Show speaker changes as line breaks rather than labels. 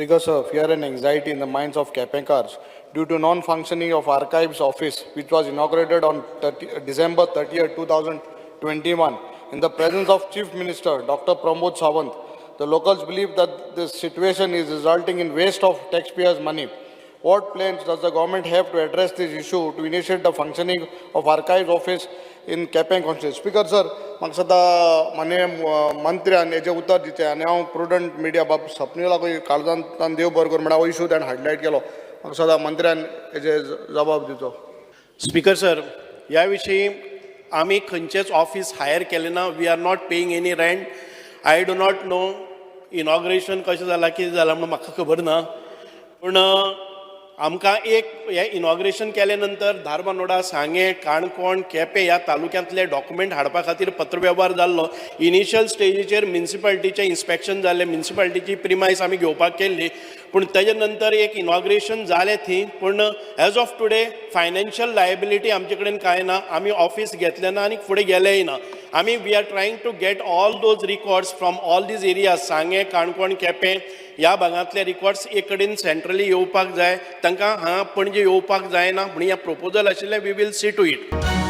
triggers a fear and anxiety in the minds of Kepenkars due to non-functioning of Archives Office, which was inaugurated on December 30th, 2021, in the presence of Chief Minister Dr. Pramod Sawant. The locals believe that this situation is resulting in waste of taxpayers' money. What plans does the government have to address this issue to initiate the functioning of Archives Office in Kepeng constituency? Speaker sir, म्हाका सदां माननीय मंत्र्यान हेजे उत्तर दिचें आनी हांव prudent media बाब सपनीला काळजांतल्यान देव बरो करूं म्हणून हो इशू ताणें हायलायट केलो. म्हाका सदां मंत्र्यान हेजे जबाब दिवचो.
स्पीकर सर, ह्या विशीं आमी खंयचेच ऑफिस हायर केलें ना. We are not paying any rent. I do not know inauguration कशें जालां कितें जालां म्हणून म्हाका खबर ना. पूण आमकां एक हे इनॉग्रेशन केले नंतर धारबांदोडा, सांगे, काणकोण, केपें ह्या तालुक्यांतले डॉक्युमेंट हाडपा खातीर पत्रव्यवहार जाल्लो. इनिशियल स्टेजीचेर म्युनिसिपालिटीचें इन्स्पेक्शन जाल्लें, म्युनिसिपालिटीची प्रिमायस आमी घेवपाक केल्ली. पूण तेजे नंतर एक इनॉग्रेशन जालें थंय. पूण as of today financial liability आमचे कडेन कांय ना. आमी ऑफिस घेतलें ना आनी फुडें गेलेय ना. आमी we are trying to get all those records from all these areas, Sanguem, Canacona, Quepem ह्या भागांतले रिकॉर्ड्स एक कडेन सेंट्रली येवपाक जाय. तांकां हांगा पणजे येवपाक जायना म्हणून हें प्रपोजल आशिल्लें. We will see to it.